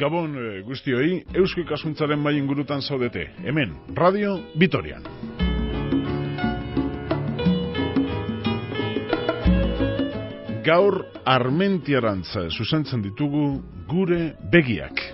Gabon guztioi, Eusko Ikaskuntzaren mai ingurutan zaudete, hemen, Radio Vitorian. Gaur Armentiarantz zuzentzen ditugu gure begiak.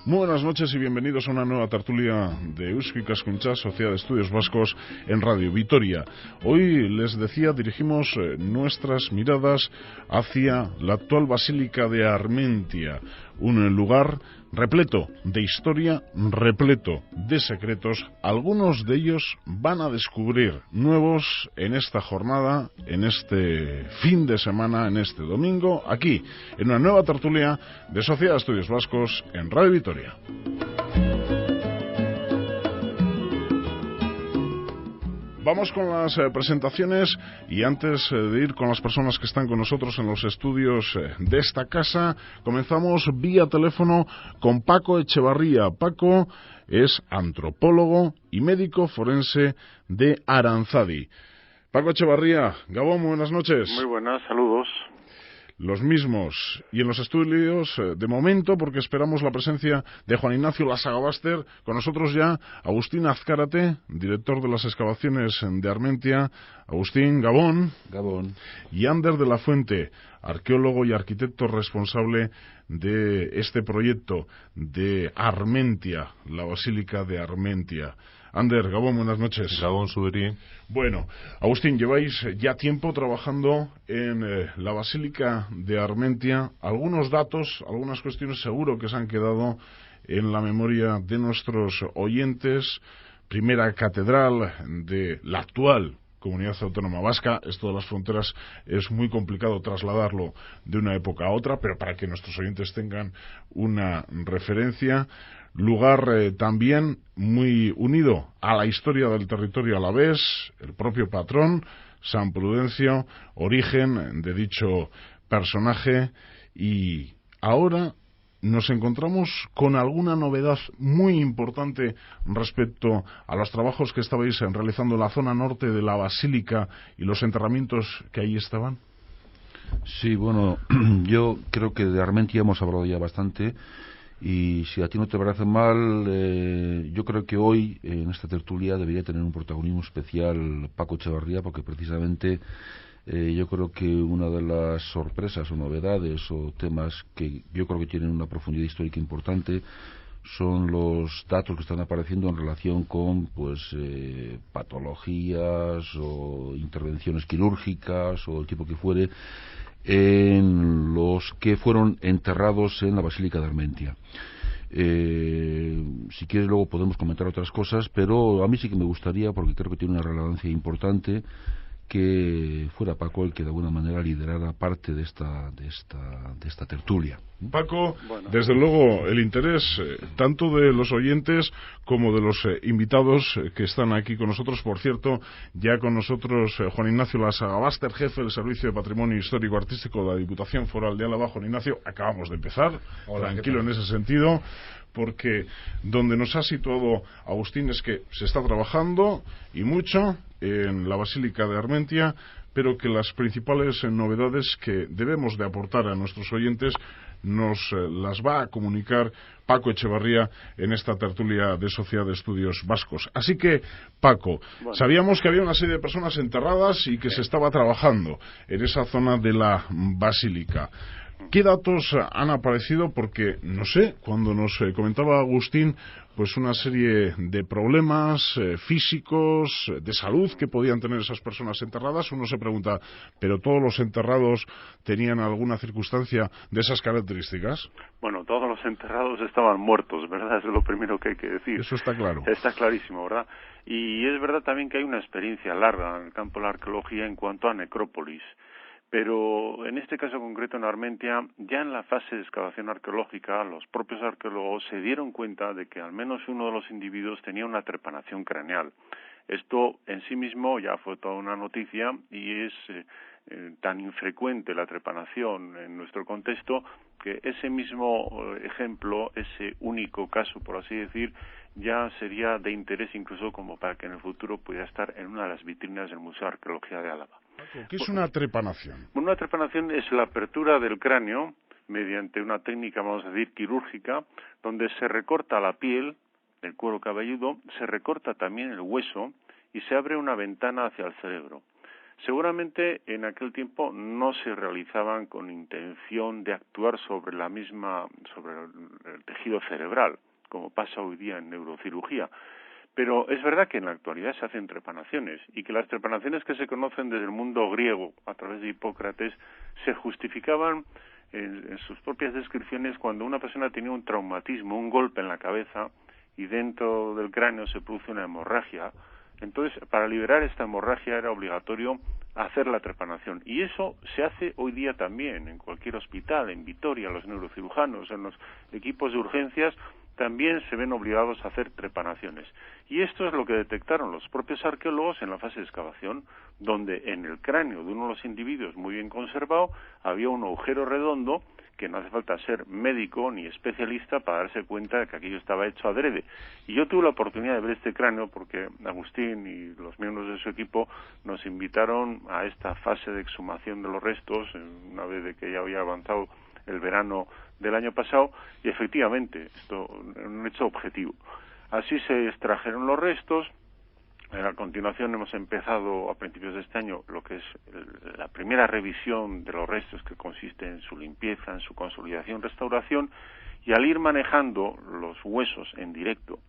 Muy buenas noches y bienvenidos a una nueva tertulia de Eusko Ikaskuntza, Sociedad de Estudios Vascos en Radio Vitoria. Hoy, les decía, dirigimos nuestras miradas hacia la actual Basílica de Armentia, un lugar repleto de historia, repleto de secretos. Algunos de ellos van a descubrir nuevos en esta jornada, en este fin de semana, en este domingo, aquí, en una nueva tertulia de Sociedad de Estudios Vascos en Radio Vitoria. Vamos con las presentaciones y antes de ir con las personas que están con nosotros en los estudios de esta casa, comenzamos vía teléfono con Paco Echevarría. Paco es antropólogo y médico forense de Aranzadi. Paco Echevarría, Gabón, muy buenas noches. Muy buenas, saludos. Los mismos. Y en los estudios, de momento, porque esperamos la presencia de Juan Ignacio Lasagabaster, con nosotros ya Agustín Azcárate, director de las excavaciones de Armentia. Agustín, Gabón. Gabón. Y Ander de la Fuente, arqueólogo y arquitecto responsable de este proyecto de Armentia, la Basílica de Armentia. Ander, Gabón, buenas noches. Gabón, Suberí. Bueno, Agustín, lleváis ya tiempo trabajando en la Basílica de Armentia. Algunos datos, algunas cuestiones seguro que se han quedado en la memoria de nuestros oyentes. Primera catedral de la actual Comunidad Autónoma Vasca. Esto de las fronteras es muy complicado trasladarlo de una época a otra, pero para que nuestros oyentes tengan una referencia. Lugar también muy unido a la historia del territorio alavés, el propio patrón, San Prudencio, origen de dicho personaje, y ahora nos encontramos con alguna novedad muy importante respecto a los trabajos que estabais realizando en la zona norte de la Basílica y los enterramientos que allí estaban. Sí, bueno, yo creo que de Armentia hemos hablado ya bastante. Y si a ti no te parece mal, yo creo que hoy, en esta tertulia, debería tener un protagonismo especial Paco Echevarría, porque precisamente yo creo que una de las sorpresas o novedades o temas que yo creo que tienen una profundidad histórica importante son los datos que están apareciendo en relación con patologías o intervenciones quirúrgicas o el tipo que fuere, en los que fueron enterrados en la Basílica de Armentia. Si quieres luego podemos comentar otras cosas, pero a mí sí que me gustaría, porque creo que tiene una relevancia importante, que fuera Paco el que de alguna manera liderara parte de esta tertulia. Paco, desde luego el interés tanto de los oyentes como de los invitados que están aquí con nosotros. Por cierto, ya con nosotros Juan Ignacio Lasagabaster, jefe del Servicio de Patrimonio Histórico Artístico de la Diputación Foral de Álava. Juan Ignacio, acabamos de empezar. Hola, tranquilo en ese sentido, porque donde nos ha situado Agustín es que se está trabajando y mucho en la Basílica de Armentia, pero que las principales novedades que debemos de aportar a nuestros oyentes nos las va a comunicar Paco Echevarría en esta tertulia de Sociedad de Estudios Vascos. Así que, Paco, sabíamos que había una serie de personas enterradas y que se estaba trabajando en esa zona de la Basílica. ¿Qué datos han aparecido? Porque, no sé, cuando nos comentaba Agustín, pues una serie de problemas físicos, de salud que podían tener esas personas enterradas, uno se pregunta, ¿pero todos los enterrados tenían alguna circunstancia de esas características? Bueno, todos los enterrados estaban muertos, ¿verdad? Eso es lo primero que hay que decir. Eso está claro. Está clarísimo, ¿verdad? Y es verdad también que hay una experiencia larga en el campo de la arqueología en cuanto a necrópolis. Pero en este caso concreto en Armentia, ya en la fase de excavación arqueológica, los propios arqueólogos se dieron cuenta de que al menos uno de los individuos tenía una trepanación craneal. Esto en sí mismo ya fue toda una noticia y es tan infrecuente la trepanación en nuestro contexto que ese mismo ejemplo, ese único caso, por así decir, ya sería de interés incluso como para que en el futuro pudiera estar en una de las vitrinas del Museo de Arqueología de Álava. ¿Qué es una trepanación? Una trepanación es la apertura del cráneo mediante una técnica, vamos a decir, quirúrgica, donde se recorta la piel del cuero cabelludo, se recorta también el hueso y se abre una ventana hacia el cerebro. Seguramente en aquel tiempo no se realizaban con intención de actuar sobre el tejido cerebral, como pasa hoy día en neurocirugía. Pero es verdad que en la actualidad se hacen trepanaciones y que las trepanaciones que se conocen desde el mundo griego a través de Hipócrates se justificaban en sus propias descripciones cuando una persona tenía un traumatismo, un golpe en la cabeza y dentro del cráneo se produce una hemorragia. Entonces, para liberar esta hemorragia era obligatorio hacer la trepanación. Y eso se hace hoy día también en cualquier hospital, en Vitoria, los neurocirujanos, en los equipos de urgencias, también se ven obligados a hacer trepanaciones. Y esto es lo que detectaron los propios arqueólogos en la fase de excavación, donde en el cráneo de uno de los individuos muy bien conservado había un agujero redondo que no hace falta ser médico ni especialista para darse cuenta de que aquello estaba hecho adrede. Y yo tuve la oportunidad de ver este cráneo porque Agustín y los miembros de su equipo nos invitaron a esta fase de exhumación de los restos, una vez de que ya había avanzado el verano del año pasado, y efectivamente, esto es un hecho objetivo. Así se extrajeron los restos. A continuación hemos empezado a principios de este año lo que es la primera revisión de los restos, que consiste en su limpieza, en su consolidación, restauración, y al ir manejando los huesos en directo,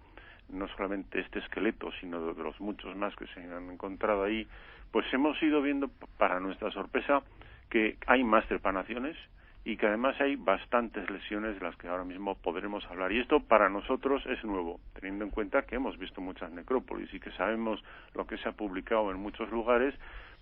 no solamente este esqueleto, sino de los muchos más que se han encontrado ahí, pues hemos ido viendo, para nuestra sorpresa, que hay más trepanaciones y que además hay bastantes lesiones de las que ahora mismo podremos hablar. Y esto para nosotros es nuevo, teniendo en cuenta que hemos visto muchas necrópolis y que sabemos lo que se ha publicado en muchos lugares,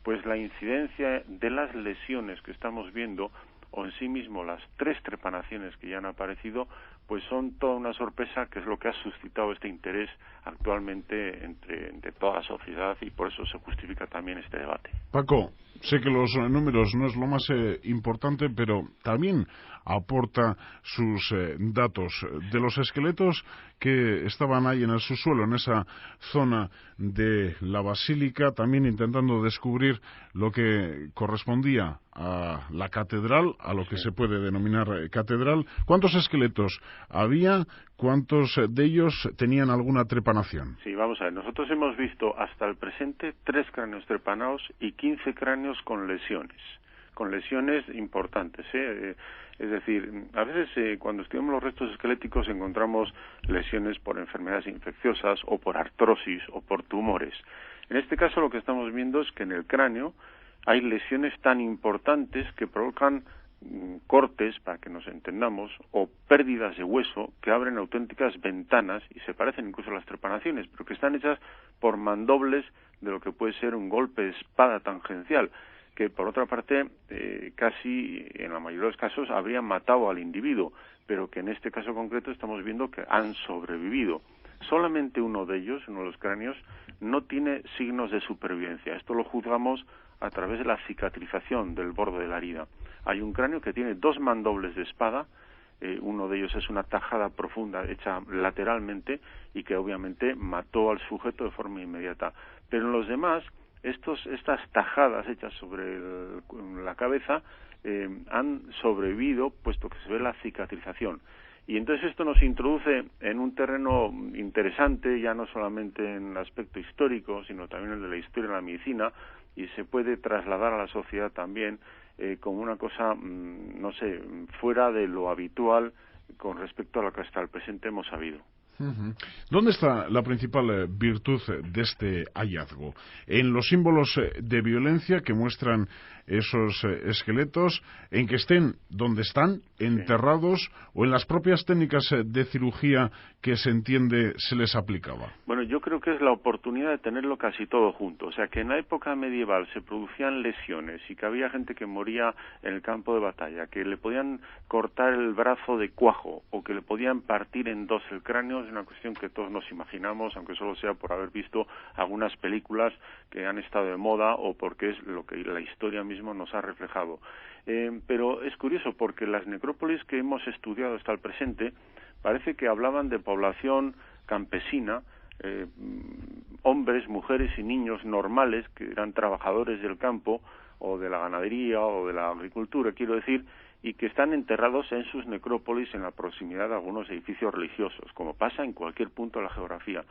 pues la incidencia de las lesiones que estamos viendo, o en sí mismo las 3 trepanaciones que ya han aparecido, pues son toda una sorpresa, que es lo que ha suscitado este interés actualmente entre toda la sociedad, y por eso se justifica también este debate. Paco, sé que los números no es lo más importante, pero también aporta sus datos de los esqueletos que estaban ahí en el subsuelo, en esa zona de la basílica, también intentando descubrir lo que correspondía a la catedral, a lo que se puede denominar catedral. ¿Cuántos esqueletos había? ¿Cuántos de ellos tenían alguna trepanación? Sí, vamos a ver, nosotros hemos visto hasta el presente 3 cráneos trepanados y 15 cráneos con lesiones importantes, Es decir, a veces cuando estudiamos los restos esqueléticos encontramos lesiones por enfermedades infecciosas o por artrosis o por tumores. En este caso lo que estamos viendo es que en el cráneo hay lesiones tan importantes que provocan cortes, para que nos entendamos, o pérdidas de hueso que abren auténticas ventanas y se parecen incluso a las trepanaciones, pero que están hechas por mandobles de lo que puede ser un golpe de espada tangencial, que por otra parte casi en la mayoría de los casos habrían matado al individuo, pero que en este caso concreto estamos viendo que han sobrevivido. Solamente uno de ellos, uno de los cráneos, no tiene signos de supervivencia. Esto lo juzgamos a través de la cicatrización del borde de la herida. Hay un cráneo que tiene 2 mandobles de espada, uno de ellos es una tajada profunda hecha lateralmente y que obviamente mató al sujeto de forma inmediata. Pero en los demás, estas tajadas hechas sobre la cabeza han sobrevivido, puesto que se ve la cicatrización. Y entonces esto nos introduce en un terreno interesante, ya no solamente en el aspecto histórico, sino también el de la historia de la medicina, y se puede trasladar a la sociedad también como una cosa, no sé, fuera de lo habitual con respecto a lo que hasta el presente hemos sabido. ¿Dónde está la principal virtud de este hallazgo? ¿En los símbolos de violencia que muestran esos esqueletos, en que estén donde están, enterrados, o en las propias técnicas de cirugía que se entiende se les aplicaba? Bueno, yo creo que es la oportunidad de tenerlo casi todo junto. O sea, que en la época medieval se producían lesiones y que había gente que moría en el campo de batalla, que le podían cortar el brazo de cuajo o que le podían partir en 2 el cráneo. Es una cuestión que todos nos imaginamos, aunque solo sea por haber visto algunas películas que han estado de moda o porque es lo que la historia mismo nos ha reflejado. Pero es curioso porque las necrópolis que hemos estudiado hasta el presente parece que hablaban de población campesina, hombres, mujeres y niños normales que eran trabajadores del campo, o de la ganadería o de la agricultura, quiero decir, y que están enterrados en sus necrópolis en la proximidad de algunos edificios religiosos, como pasa en cualquier punto de la geografía.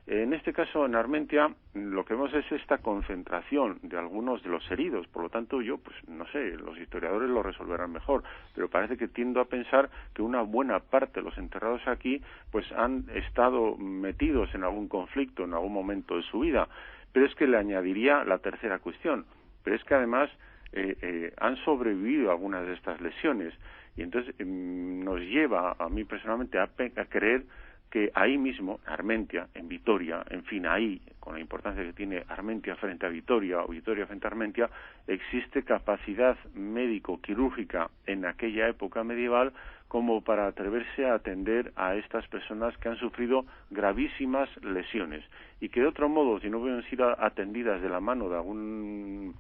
En este caso, en Armentia, lo que vemos es esta concentración de algunos de los heridos. Por lo tanto, yo, pues no sé, los historiadores lo resolverán mejor, pero parece que tiendo a pensar que una buena parte de los enterrados aquí, pues han estado metidos en algún conflicto en algún momento de su vida. Pero es que le añadiría la tercera cuestión, pero es que además han sobrevivido algunas de estas lesiones, y entonces nos lleva a mí personalmente a creer que ahí mismo, Armentia, en Vitoria, en fin, ahí, con la importancia que tiene Armentia frente a Vitoria o Vitoria frente a Armentia, existe capacidad médico-quirúrgica en aquella época medieval como para atreverse a atender a estas personas que han sufrido gravísimas lesiones y que de otro modo, si no hubieran sido atendidas de la mano de algún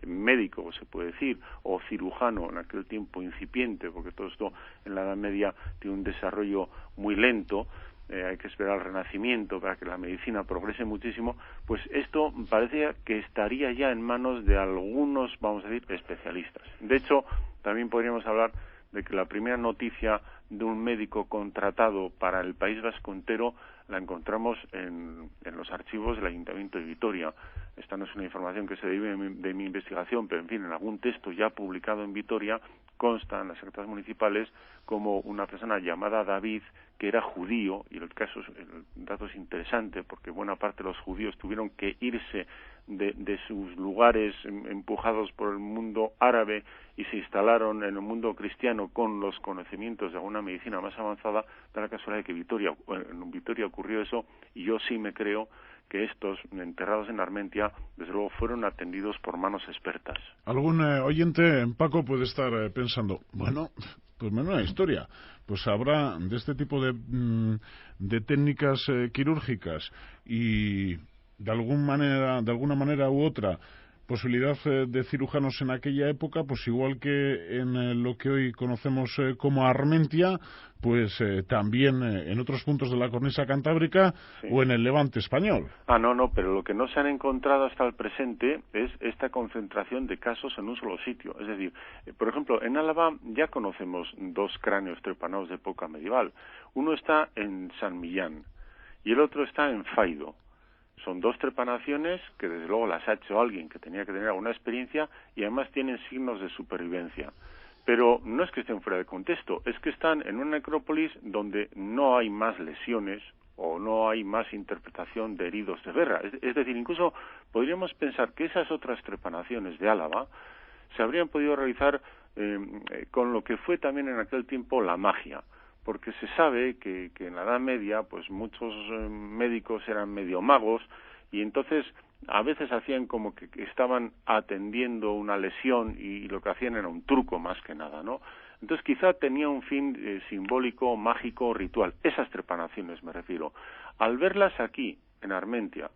médico, se puede decir, o cirujano en aquel tiempo incipiente, porque todo esto en la Edad Media tiene un desarrollo muy lento, hay que esperar al Renacimiento para que la medicina progrese muchísimo, pues esto parece que estaría ya en manos de algunos, vamos a decir, especialistas. De hecho, también podríamos hablar de que la primera noticia de un médico contratado para el País Vasco entero la encontramos en los archivos del Ayuntamiento de Vitoria. Esta no es una información que se derive de mi investigación, pero en fin, en algún texto ya publicado en Vitoria consta en las actas municipales como una persona llamada David, que era judío, y el dato es interesante porque buena parte de los judíos tuvieron que irse de sus lugares empujados por el mundo árabe y se instalaron en el mundo cristiano con los conocimientos de alguna medicina más avanzada. Da la casualidad de que en Vitoria ocurrió eso, y yo sí me creo que estos enterrados en Armentia, desde luego, fueron atendidos por manos expertas. Algún oyente, Paco, puede estar pensando, bueno, pues menuda historia, pues habrá de este tipo de técnicas quirúrgicas y de alguna manera u otra posibilidad de cirujanos en aquella época, pues igual que en lo que hoy conocemos como Armentia, pues también en otros puntos de la cornisa cantábrica, sí, o en el Levante español. No, pero lo que no se han encontrado hasta el presente es esta concentración de casos en un solo sitio. Es decir, por ejemplo, en Álava ya conocemos dos cráneos trepanados de época medieval. Uno está en San Millán y el otro está en Faido. Son dos trepanaciones que desde luego las ha hecho alguien que tenía que tener alguna experiencia y además tienen signos de supervivencia. Pero no es que estén fuera de contexto, es que están en una necrópolis donde no hay más lesiones o no hay más interpretación de heridos de guerra. Es decir, incluso podríamos pensar que esas otras trepanaciones de Álava se habrían podido realizar con lo que fue también en aquel tiempo la magia. Porque se sabe que en la Edad Media pues muchos médicos eran medio magos y entonces a veces hacían como que estaban atendiendo una lesión y lo que hacían era un truco más que nada, ¿no? Entonces quizá tenía un fin simbólico, mágico, ritual. Esas trepanaciones me refiero. Al verlas aquí, en Armentia,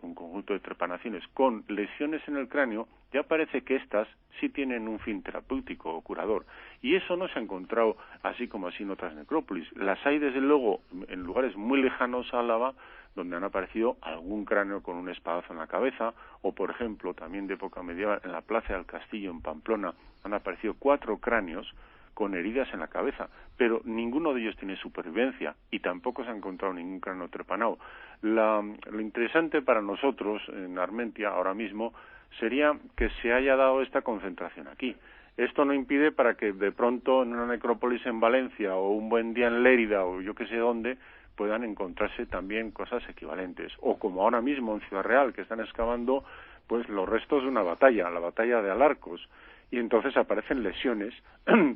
un conjunto de trepanaciones con lesiones en el cráneo, ya parece que estas sí tienen un fin terapéutico o curador. Y eso no se ha encontrado así como así en otras necrópolis. Las hay, desde luego, en lugares muy lejanos a Álava, donde han aparecido algún cráneo con un espadazo en la cabeza, o, por ejemplo, también de época medieval, en la Plaza del Castillo, en Pamplona, han aparecido 4 cráneos con heridas en la cabeza, pero ninguno de ellos tiene supervivencia y tampoco se ha encontrado ningún cráneo trepanado. Lo interesante para nosotros en Armentia ahora mismo sería que se haya dado esta concentración aquí. Esto no impide para que de pronto en una necrópolis en Valencia o un buen día en Lérida o yo que sé dónde puedan encontrarse también cosas equivalentes. O como ahora mismo en Ciudad Real, que están excavando pues los restos de una batalla, la batalla de Alarcos. Y entonces aparecen lesiones,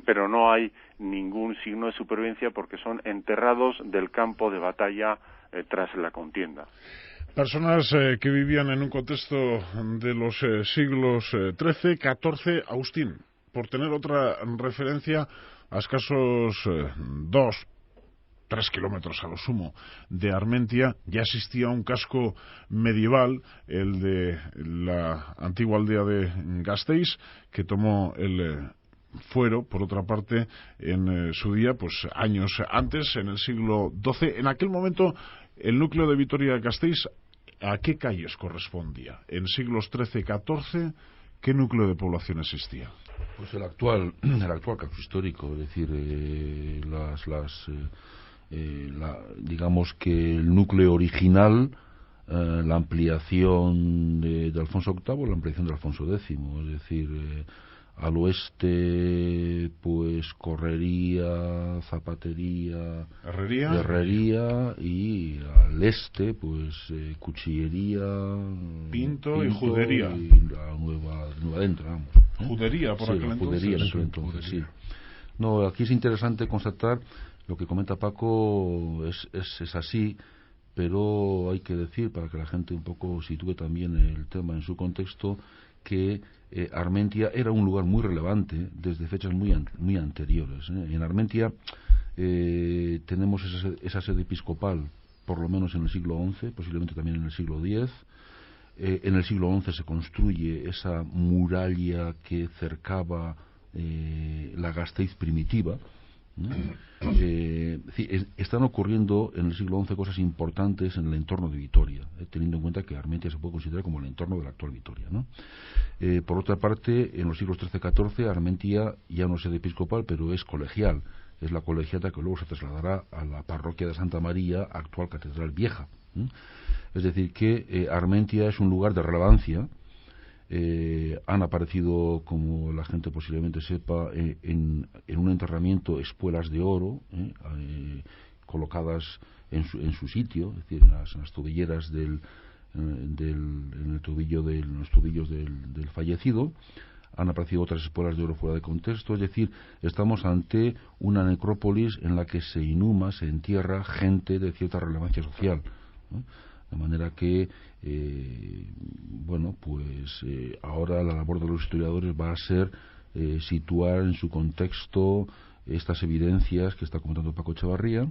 pero no hay ningún signo de supervivencia porque son enterrados del campo de batalla tras la contienda. Personas que vivían en un contexto de los siglos XIII, XIV, Agustín, por tener otra referencia, a escasos 2-3 kilómetros a lo sumo de Armentia, ya existía un casco medieval, el de la antigua aldea de Gasteiz, que tomó el fuero, por otra parte, en su día, pues años antes, en el siglo XII. En aquel momento, el núcleo de Vitoria-Gasteiz, ¿a qué calles correspondía? En siglos XIII y XIV, ¿qué núcleo de población existía? Pues el actual casco histórico, es decir, digamos que el núcleo original, la ampliación de Alfonso VIII, la ampliación de Alfonso X, es decir, al oeste pues correría, zapatería, herrería, y al este pues cuchillería, pinto y judería, y la nueva entra, vamos. Judería por aquel entonces, sí. No, aquí es interesante constatar lo que comenta Paco, es así, pero hay que decir, para que la gente un poco sitúe también el tema en su contexto, que Armentia era un lugar muy relevante desde fechas muy anteriores. En Armentia tenemos esa sede episcopal, por lo menos en el siglo XI, posiblemente también en el siglo X. En el siglo XI se construye esa muralla que cercaba la Gasteiz primitiva. Están ocurriendo en el siglo XI cosas importantes en el entorno de Vitoria, teniendo en cuenta que Armentia se puede considerar como el entorno de la actual Vitoria, ¿no? Por otra parte, en los siglos XIII-XIV Armentia ya no es sede episcopal, pero es colegial, es la colegiata que luego se trasladará a la parroquia de Santa María, actual Catedral Vieja. Es decir, que Armentia es un lugar de relevancia. Han aparecido, como la gente posiblemente sepa, en un enterramiento espuelas de oro colocadas en su sitio, es decir, en las tobilleras en los tobillos del fallecido. Han aparecido otras espuelas de oro fuera de contexto, es decir, estamos ante una necrópolis en la que se inhuma, se entierra gente de cierta relevancia social, ¿no? De manera que, ahora la labor de los historiadores va a ser situar en su contexto estas evidencias que está comentando Paco Echevarría,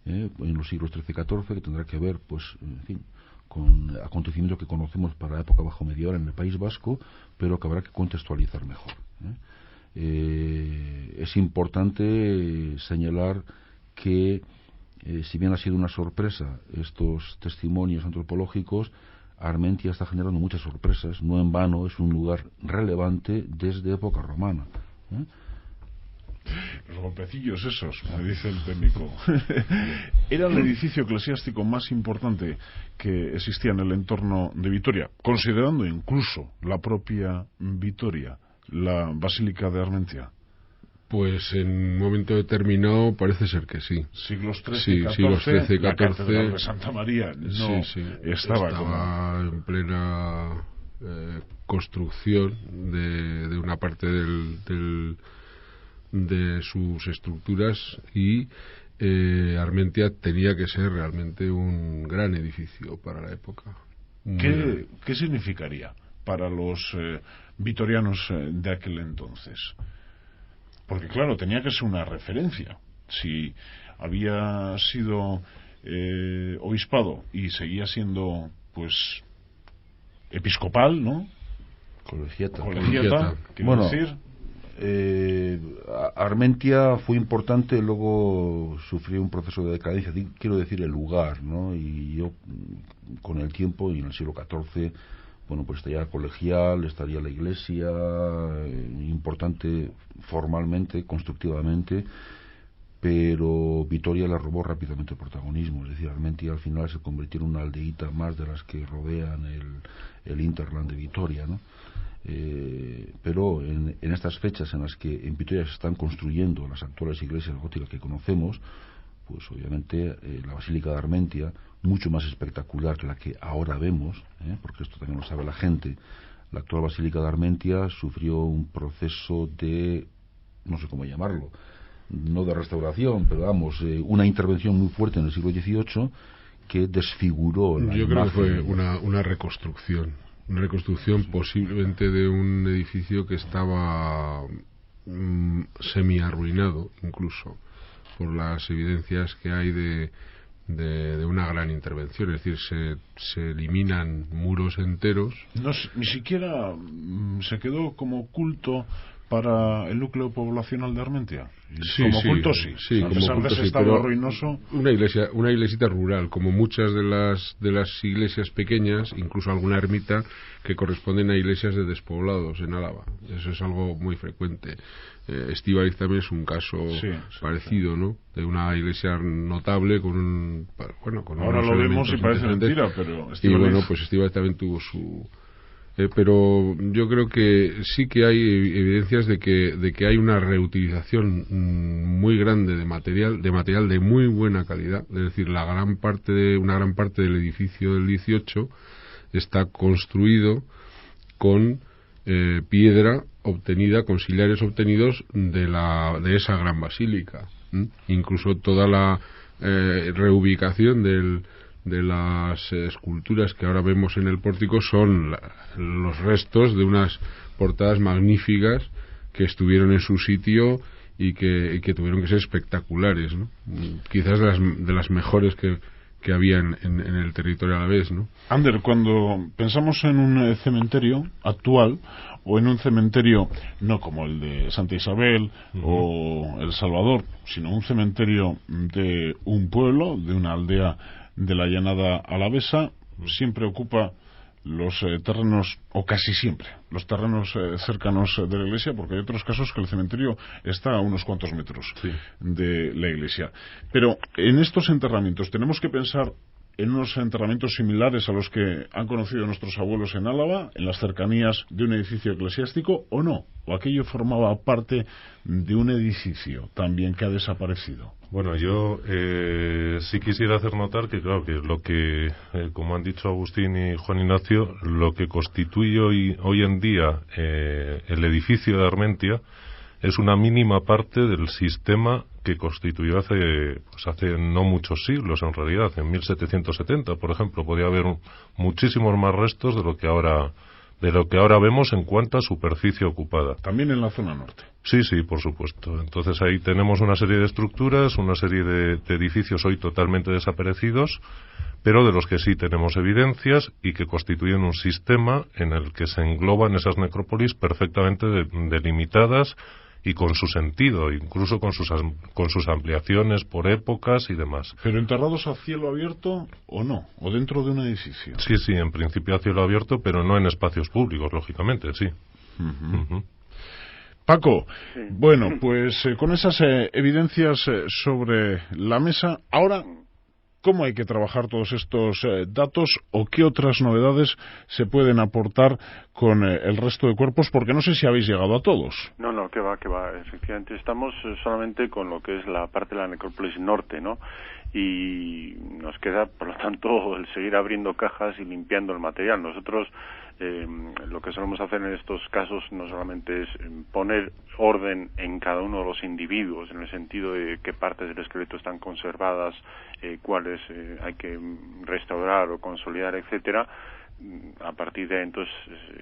en los siglos XIII-XIV, que tendrá que ver, pues, en fin, con acontecimientos que conocemos para la época bajo medieval en el País Vasco, pero que habrá que contextualizar mejor. Es importante señalar que si bien ha sido una sorpresa estos testimonios antropológicos, Armentia está generando muchas sorpresas. No en vano es un lugar relevante desde época romana. Los golpecillos esos, me dice el técnico. Era el edificio eclesiástico más importante que existía en el entorno de Vitoria, considerando incluso la propia Vitoria, la Basílica de Armentia. Pues en un momento determinado parece ser que sí. Siglos XIII sí, y XIV, siglos XIII y la XIV, Catedral de Santa María estaba en plena construcción de una parte de sus estructuras, y Armentia tenía que ser realmente un gran edificio para la época. ¿Qué significaría para los vitorianos de aquel entonces? Porque claro, tenía que ser una referencia. Si había sido obispado y seguía siendo, pues, episcopal, ¿no? Colegiata. Quiero decir. Armentia fue importante, luego sufrió un proceso de decadencia, quiero decir el lugar, ¿no? Y yo, con el tiempo, y en el siglo XIV, bueno, pues estaría colegial, estaría la iglesia, importante formalmente, constructivamente, pero Vitoria le robó rápidamente el protagonismo. Es decir, Armentia al final se convirtió en una aldeíta más de las que rodean el hinterland de Vitoria, ¿no? Pero en estas fechas en las que en Vitoria se están construyendo las actuales iglesias góticas que conocemos, pues obviamente la Basílica de Armentia, mucho más espectacular que la que ahora vemos, porque esto también lo sabe la gente. La actual Basílica de Armentia sufrió un proceso de, no sé cómo llamarlo, no de restauración, pero vamos, una intervención muy fuerte en el siglo XVIII que desfiguró la Yo imagen. creo que fue una reconstrucción posiblemente de un edificio que estaba semi-arruinado, incluso por las evidencias que hay de una gran intervención. Es decir, se eliminan muros enteros. Ni siquiera se quedó como oculto para el núcleo poblacional de Armentia? Sí, como sí, culto sí, sí, a pesar de ese estado ruinoso. Una iglesita rural, como muchas de las iglesias pequeñas, incluso alguna ermita que corresponden a iglesias de despoblados en Álava. Eso es algo muy frecuente. Estíbaliz también es un caso parecido, ¿no? De una iglesia notable con ahora lo vemos y parece mentira, pero Estíbaliz... Y bueno, pues Estíbaliz también tuvo su... pero yo creo que sí que hay evidencias de que hay una reutilización muy grande de material de muy buena calidad. Es decir, una gran parte del edificio del 18 está construido con piedra obtenida, con sillares obtenidos de esa gran basílica. Incluso toda la reubicación de las esculturas que ahora vemos en el pórtico son los restos de unas portadas magníficas que estuvieron en su sitio y que tuvieron que ser espectaculares, ¿no? Quizás de las mejores que había en el territorio alavés, ¿no? Ander, cuando pensamos en un cementerio actual o en un cementerio no como el de Santa Isabel o El Salvador, sino un cementerio de un pueblo, de una aldea de la llanada alavesa, siempre ocupa los terrenos, o casi siempre, los terrenos cercanos de la iglesia, porque hay otros casos que el cementerio está a unos cuantos metros de la iglesia. Pero en estos enterramientos tenemos que pensar en unos enterramientos similares a los que han conocido nuestros abuelos en Álava, en las cercanías de un edificio eclesiástico, o no, o aquello formaba parte de un edificio también que ha desaparecido. Bueno, yo sí quisiera hacer notar que, claro, que lo que, como han dicho Agustín y Juan Ignacio, lo que constituye hoy en día el edificio de Armentia es una mínima parte del sistema que constituyó hace no muchos siglos, en realidad. En 1770, por ejemplo, podía haber muchísimos más restos de lo que ahora vemos en cuanto a superficie ocupada. También en la zona norte. Sí, por supuesto. Entonces ahí tenemos una serie de estructuras, una serie de edificios hoy totalmente desaparecidos, pero de los que sí tenemos evidencias y que constituyen un sistema en el que se engloban esas necrópolis perfectamente delimitadas y con su sentido, incluso con sus ampliaciones por épocas y demás. ¿Pero enterrados a cielo abierto o no? ¿O dentro de un edificio? Sí, en principio a cielo abierto, pero no en espacios públicos, lógicamente, sí. Paco, bueno, pues con esas evidencias sobre la mesa, ahora, ¿cómo hay que trabajar todos estos datos o qué otras novedades se pueden aportar con el resto de cuerpos? Porque no sé si habéis llegado a todos. No, que va. Efectivamente, estamos solamente con lo que es la parte de la necrópolis norte, ¿no? Y nos queda, por lo tanto, el seguir abriendo cajas y limpiando el material. Nosotros lo que solemos hacer en estos casos no solamente es poner orden en cada uno de los individuos, en el sentido de qué partes del esqueleto están conservadas, cuáles hay que restaurar o consolidar, etcétera. A partir de ahí, entonces,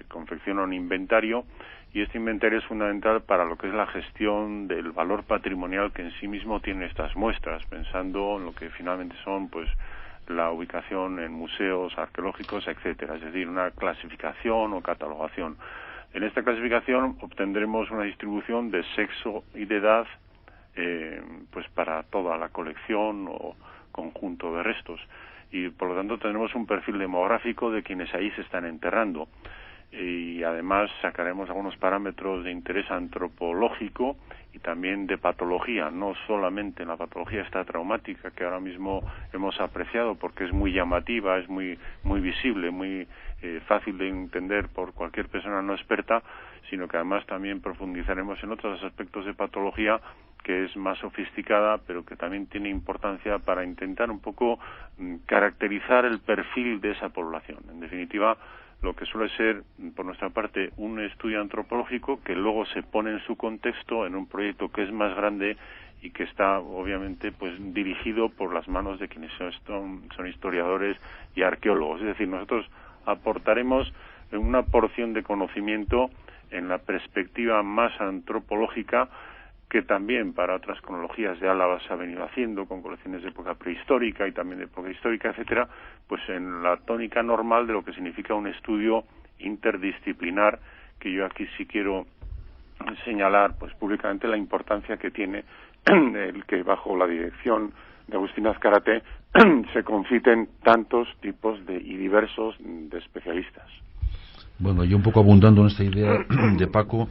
confecciona un inventario, y este inventario es fundamental para lo que es la gestión del valor patrimonial que en sí mismo tienen estas muestras, pensando en lo que finalmente son, pues, la ubicación en museos arqueológicos, etcétera, es decir, una clasificación o catalogación. En esta clasificación obtendremos una distribución de sexo y de edad, pues para toda la colección o conjunto de restos, y por lo tanto tendremos un perfil demográfico de quienes ahí se están enterrando, y además sacaremos algunos parámetros de interés antropológico y también de patología, no solamente en la patología esta traumática que ahora mismo hemos apreciado porque es muy llamativa, es muy visible, muy fácil de entender por cualquier persona no experta, sino que además también profundizaremos en otros aspectos de patología que es más sofisticada, pero que también tiene importancia para intentar un poco caracterizar el perfil de esa población. En definitiva, lo que suele ser, por nuestra parte, un estudio antropológico que luego se pone en su contexto en un proyecto que es más grande y que está, obviamente, pues dirigido por las manos de quienes son historiadores y arqueólogos. Es decir, nosotros aportaremos una porción de conocimiento en la perspectiva más antropológica que también para otras cronologías de Álava se ha venido haciendo, con colecciones de época prehistórica y también de época histórica, etcétera, pues en la tónica normal de lo que significa un estudio interdisciplinar, que yo aquí sí quiero señalar pues públicamente la importancia que tiene el que bajo la dirección de Agustín Azcárate se conciten tantos tipos y diversos de especialistas. Bueno, yo un poco abundando en esta idea de Paco,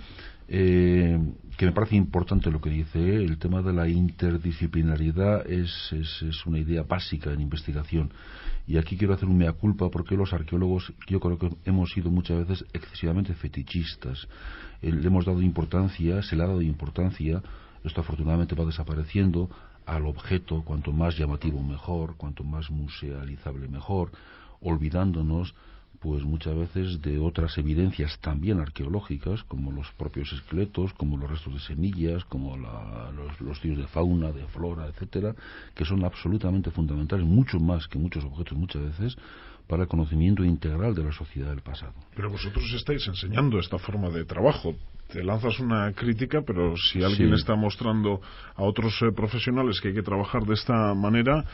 que me parece importante lo que dice, el tema de la interdisciplinariedad es una idea básica en investigación. Y aquí quiero hacer un mea culpa porque los arqueólogos, yo creo que hemos sido muchas veces excesivamente fetichistas. Le hemos dado importancia, se le ha dado importancia, esto afortunadamente va desapareciendo, al objeto, cuanto más llamativo mejor, cuanto más musealizable mejor, olvidándonos pues muchas veces de otras evidencias también arqueológicas, como los propios esqueletos, como los restos de semillas, como los estudios de fauna, de flora, etcétera, que son absolutamente fundamentales, mucho más que muchos objetos muchas veces, para el conocimiento integral de la sociedad del pasado. Pero vosotros estáis enseñando esta forma de trabajo. Te lanzas una crítica, pero si alguien está mostrando a otros profesionales que hay que trabajar de esta manera,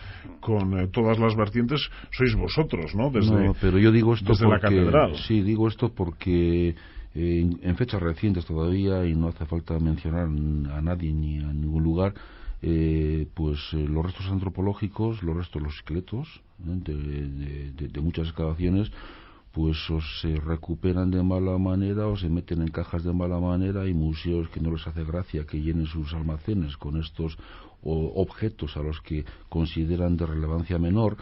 con todas las vertientes, sois vosotros, ¿no? No, pero yo digo esto desde porque, la catedral. Sí, digo esto porque en fechas recientes todavía, y no hace falta mencionar a nadie ni a ningún lugar, los restos antropológicos, los esqueletos de muchas excavaciones, pues o se recuperan de mala manera o se meten en cajas de mala manera. Hay museos que no les hace gracia que llenen sus almacenes con estos objetos a los que consideran de relevancia menor,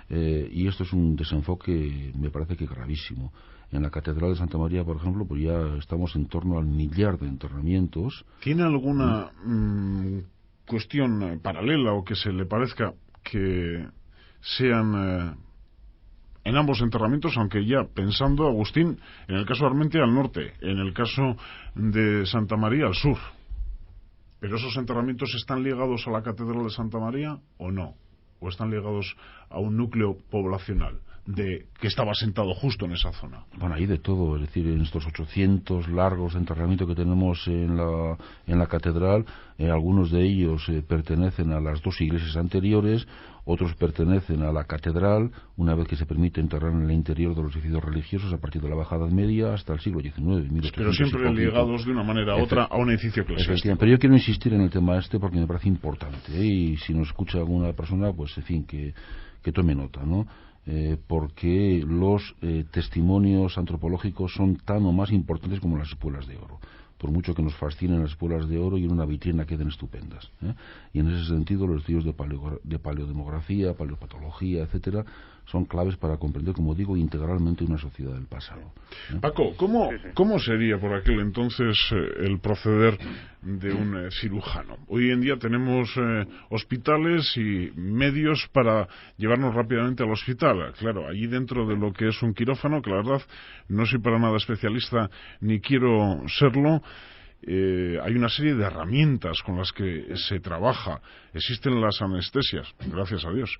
y esto es un desenfoque, me parece que gravísimo. En la Catedral de Santa María, por ejemplo, pues ya estamos en torno al 1.000.000 de enterramientos. ¿Tiene alguna cuestión paralela o que se le parezca que sean en ambos enterramientos, aunque ya pensando, Agustín, en el caso de Armentia al norte, en el caso de Santa María al sur? ¿Pero esos enterramientos están ligados a la Catedral de Santa María o no? ¿O están ligados a un núcleo poblacional que estaba asentado justo en esa zona? Bueno, hay de todo, es decir, en estos 800 largos de enterramiento que tenemos en la catedral, algunos de ellos pertenecen a las dos iglesias anteriores, otros pertenecen a la catedral, una vez que se permite enterrar en el interior de los edificios religiosos a partir de la Baja Edad Media hasta el siglo XIX. Pero siempre ligados de una manera u otra a un edificio eclesiástico. Pero yo quiero insistir en el tema porque me parece importante, y si nos escucha alguna persona, pues en fin, que tome nota, ¿no? Porque los testimonios antropológicos son tan o más importantes como las espuelas de oro, por mucho que nos fascinen las espuelas de oro y en una vitrina queden estupendas, y en ese sentido los estudios de paleodemografía, paleopatología, etcétera, son claves para comprender, como digo, integralmente una sociedad del pasado. Paco, ¿cómo sería por aquel entonces el proceder de un cirujano? Hoy en día tenemos hospitales y medios para llevarnos rápidamente al hospital. Claro, allí dentro de lo que es un quirófano, que la verdad no soy para nada especialista ni quiero serlo, hay una serie de herramientas con las que se trabaja. Existen las anestesias, gracias a Dios.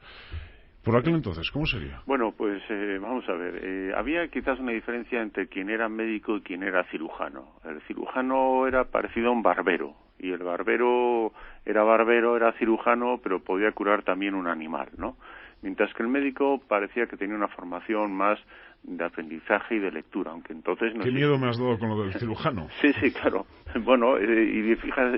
Por aquel entonces, ¿cómo sería? Bueno, pues vamos a ver. Había quizás una diferencia entre quien era médico y quien era cirujano. El cirujano era parecido a un barbero, y el barbero, era cirujano, pero podía curar también un animal, ¿no? Mientras que el médico parecía que tenía una formación más de aprendizaje y de lectura, aunque entonces no. ¿Qué miedo me has dado con lo del cirujano? Sí, claro. Bueno, y fijas,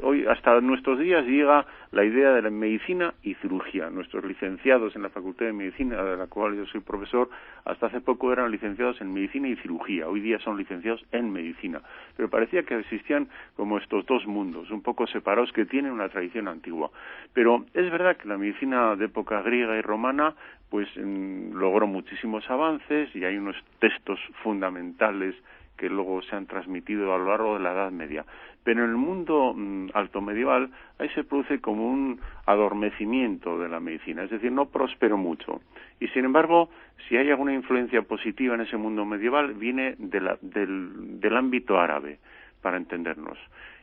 hoy hasta nuestros días llega la idea de la medicina y cirugía. Nuestros licenciados en la Facultad de Medicina, de la cual yo soy profesor, hasta hace poco eran licenciados en medicina y cirugía. Hoy día son licenciados en medicina. Pero parecía que existían como estos dos mundos, un poco separados, que tienen una tradición antigua. Pero es verdad que la medicina de época griega y romana pues logró muchísimos avances, y hay unos textos fundamentales que luego se han transmitido a lo largo de la Edad Media. Pero en el mundo alto medieval ahí se produce como un adormecimiento de la medicina, es decir, no prosperó mucho. Y sin embargo, si hay alguna influencia positiva en ese mundo medieval, viene del ámbito árabe, para entendernos.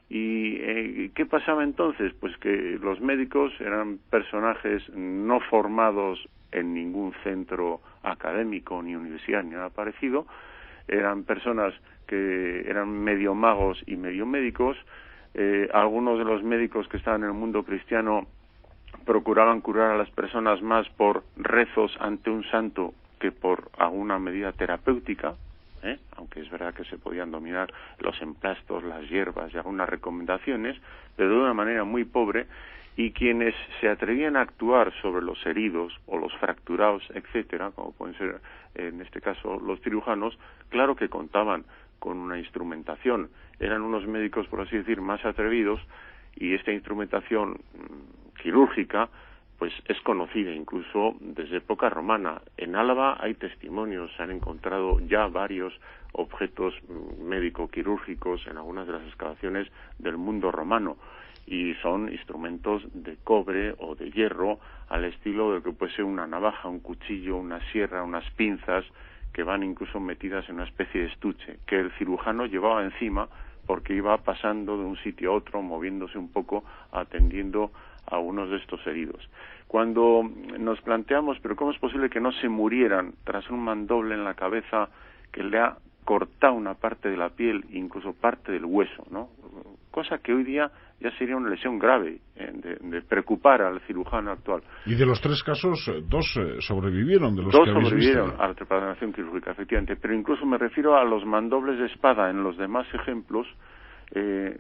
¿Y qué pasaba entonces? Pues que los médicos eran personajes no formados en ningún centro académico, ni universidad, ni nada parecido. Eran personas que eran medio magos y medio médicos. Algunos de los médicos que estaban en el mundo cristiano procuraban curar a las personas más por rezos ante un santo que por alguna medida terapéutica, aunque es verdad que se podían dominar los emplastos, las hierbas y algunas recomendaciones, pero de una manera muy pobre, y quienes se atrevían a actuar sobre los heridos o los fracturados, etcétera, como pueden ser en este caso los cirujanos, claro que contaban con una instrumentación, eran unos médicos, por así decir, más atrevidos, y esta instrumentación quirúrgica pues es conocida incluso desde época romana. En Álava hay testimonios, se han encontrado ya varios objetos médico-quirúrgicos en algunas de las excavaciones del mundo romano, y son instrumentos de cobre o de hierro al estilo de lo que puede ser una navaja, un cuchillo, una sierra, unas pinzas, que van incluso metidas en una especie de estuche, que el cirujano llevaba encima porque iba pasando de un sitio a otro, moviéndose un poco, atendiendo a unos de estos heridos. Cuando nos planteamos, pero ¿cómo es posible que no se murieran tras un mandoble en la cabeza que le ha cortado una parte de la piel, incluso parte del hueso, ¿no? Cosa que hoy día ya sería una lesión grave, de preocupar al cirujano actual. Y de los 3 casos, 2 sobrevivieron, de los dos que habéis sobrevivieron visto. a la trepanación quirúrgica, efectivamente, pero incluso me refiero a los mandobles de espada. En los demás ejemplos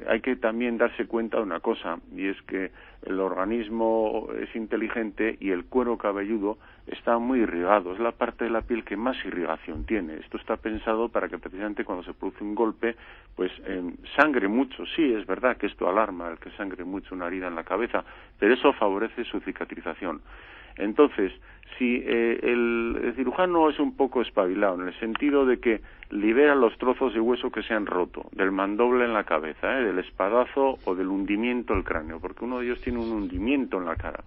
hay que también darse cuenta de una cosa, y es que el organismo es inteligente y el cuero cabelludo está muy irrigado, es la parte de la piel que más irrigación tiene. Esto está pensado para que precisamente cuando se produce un golpe, pues sangre mucho. Sí, es verdad que esto alarma, el que sangre mucho una herida en la cabeza, pero eso favorece su cicatrización. Entonces, si el cirujano es un poco espabilado, en el sentido de que libera los trozos de hueso que se han roto, del mandoble en la cabeza, del espadazo o del hundimiento del cráneo, porque uno de ellos tiene un hundimiento en la cara,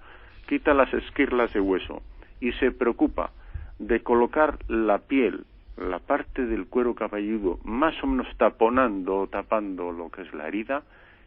quita las esquirlas de hueso y se preocupa de colocar la piel, la parte del cuero cabelludo, más o menos tapando lo que es la herida,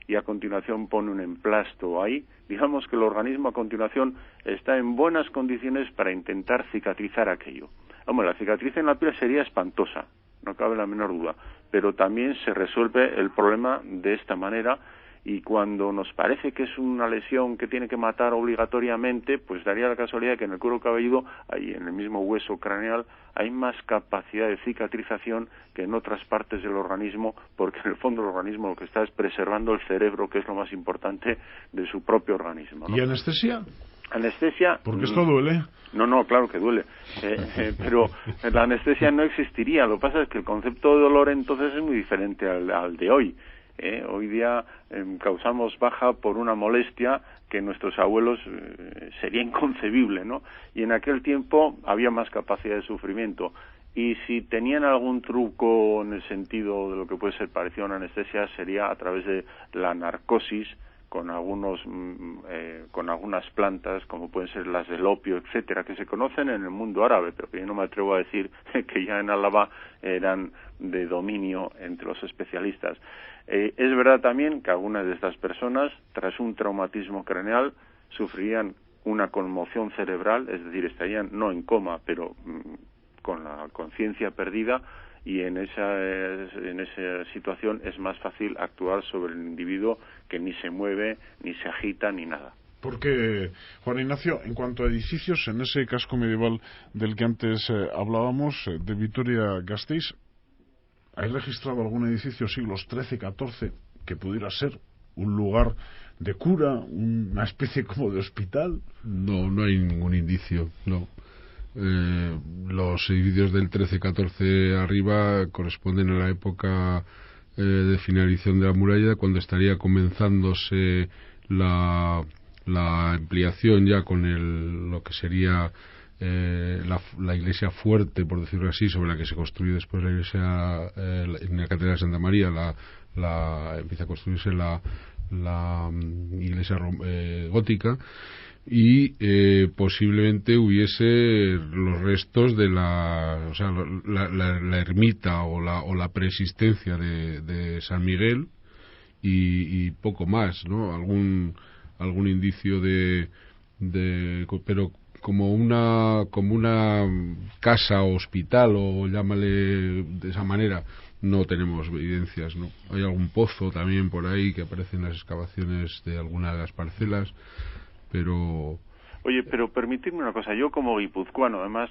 y a continuación pone un emplasto ahí, digamos que el organismo a continuación está en buenas condiciones para intentar cicatrizar aquello. Hombre, la cicatriz en la piel sería espantosa, no cabe la menor duda, pero también se resuelve el problema de esta manera, y cuando nos parece que es una lesión que tiene que matar obligatoriamente, pues daría la casualidad que en el cuero cabelludo, ahí en el mismo hueso craneal, hay más capacidad de cicatrización que en otras partes del organismo, porque en el fondo el organismo lo que está es preservando el cerebro, que es lo más importante de su propio organismo, ¿no? ¿Y anestesia? Anestesia... Porque esto duele. No, claro que duele, pero la anestesia no existiría. Lo que pasa es que el concepto de dolor entonces es muy diferente al de hoy. Hoy día causamos baja por una molestia que en nuestros abuelos sería inconcebible, ¿no? Y en aquel tiempo había más capacidad de sufrimiento. Y si tenían algún truco en el sentido de lo que puede ser parecido a una anestesia, sería a través de la narcosis, con algunas plantas, como pueden ser las del opio, etcétera, que se conocen en el mundo árabe, pero que yo no me atrevo a decir que ya en Álava eran de dominio entre los especialistas. Es verdad también que algunas de estas personas, tras un traumatismo craneal, sufrirían una conmoción cerebral, es decir, estarían no en coma, pero con la conciencia perdida, y en esa situación es más fácil actuar sobre el individuo, que ni se mueve, ni se agita, ni nada. Porque, Juan Ignacio, en cuanto a edificios, en ese casco medieval del que antes hablábamos, de Vitoria-Gasteiz, ¿hay registrado algún edificio siglos XIII, XIV que pudiera ser un lugar de cura, una especie como de hospital? No hay ningún indicio, no. Los edificios del 13-14 arriba corresponden a la época de finalización de la muralla, cuando estaría comenzándose la ampliación ya con lo que sería la iglesia fuerte, por decirlo así, sobre la que se construye después la iglesia en la catedral de Santa María. Empieza a construirse la iglesia gótica, y posiblemente hubiese los restos de la ermita o la preexistencia de San Miguel, y poco más, ¿no? Algún indicio pero como una casa o hospital, o llámale de esa manera, no tenemos evidencias, ¿no? Hay algún pozo también por ahí que aparece en las excavaciones de alguna de las parcelas, pero... Oye, pero permitidme una cosa, yo como guipuzcoano, además,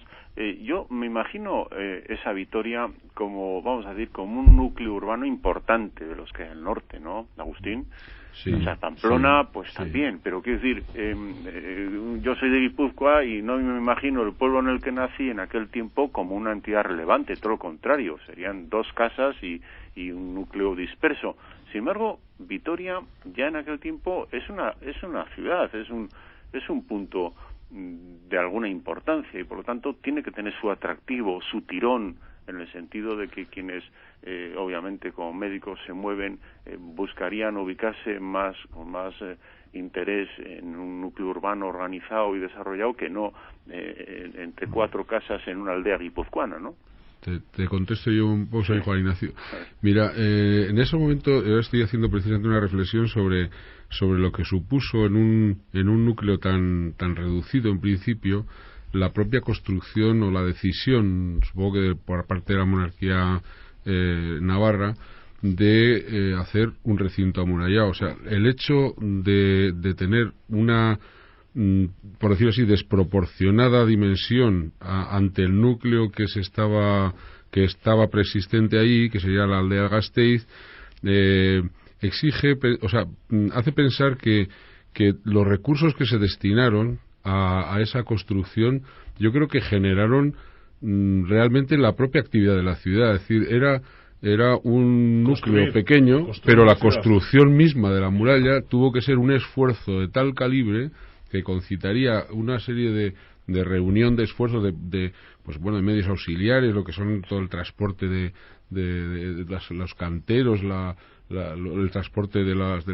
yo me imagino esa Vitoria como, vamos a decir, como un núcleo urbano importante de los que hay al norte, ¿no, Agustín? Sí, o sea, Pamplona, sí, pues sí. también, pero quiero decir, yo soy de Guipúzcoa y no me imagino el pueblo en el que nací en aquel tiempo como una entidad relevante, todo lo contrario, serían 2 casas y un núcleo disperso. Sin embargo, Vitoria ya en aquel tiempo es una ciudad, es un punto de alguna importancia y por lo tanto tiene que tener su atractivo, su tirón, en el sentido de que quienes obviamente como médicos se mueven buscarían ubicarse con más interés en un núcleo urbano organizado y desarrollado que no entre 4 casas en una aldea guipuzcoana, ¿no? Te contesto yo un poco, soy Juan Ignacio. Mira, en ese momento yo estoy haciendo precisamente una reflexión sobre lo que supuso en un núcleo tan reducido en principio la propia construcción o la decisión, supongo que por parte de la monarquía navarra, de hacer un recinto amurallado. O sea, el hecho de tener una, por decirlo así, desproporcionada dimensión ante el núcleo que estaba persistente ahí, que sería la aldea de Gasteiz, hace pensar que los recursos que se destinaron a esa construcción, yo creo que generaron realmente la propia actividad de la ciudad. Es decir, era un núcleo pequeño, pero la construcción misma de la muralla tuvo que ser un esfuerzo de tal calibre que concitaría una serie de reunión de esfuerzos de medios auxiliares, lo que son todo el transporte de los canteros, el transporte de las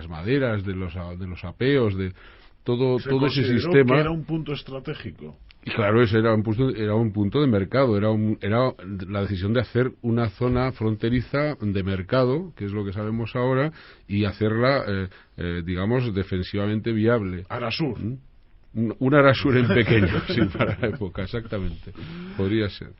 maderas, de los apeos, de todo ese sistema. Que era un punto estratégico. Y claro, ese era un punto de mercado, era la decisión de hacer una zona fronteriza de mercado, que es lo que sabemos ahora, y hacerla, digamos, defensivamente viable. Arasur. Un Arasur en pequeño, sí, para la época, exactamente. Podría ser.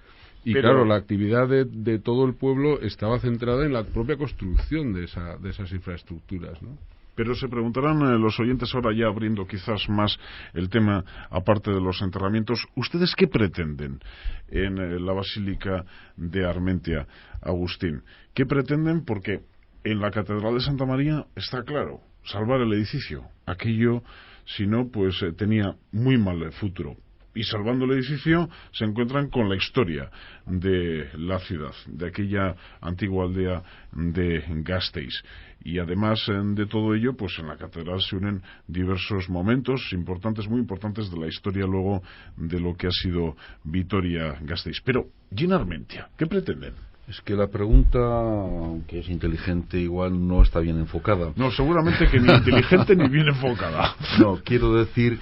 Y Pero, claro, la actividad de todo el pueblo estaba centrada en la propia construcción de esas infraestructuras, ¿no? Pero se preguntarán los oyentes ahora, ya abriendo quizás más el tema, aparte de los enterramientos, ¿ustedes qué pretenden en la Basílica de Armentia, Agustín? ¿Qué pretenden? Porque en la Catedral de Santa María está claro, salvar el edificio. Aquello, si no, pues tenía muy mal futuro. Y salvando el edificio se encuentran con la historia de la ciudad, de aquella antigua aldea de Gasteiz. Y además de todo ello, pues en la catedral se unen diversos momentos importantes, muy importantes de la historia luego de lo que ha sido Vitoria-Gasteiz. Pero, ¿y en Armentia? ¿Qué pretenden? Es que la pregunta, aunque es inteligente, igual no está bien enfocada. No, seguramente que ni inteligente ni bien enfocada. No, quiero decir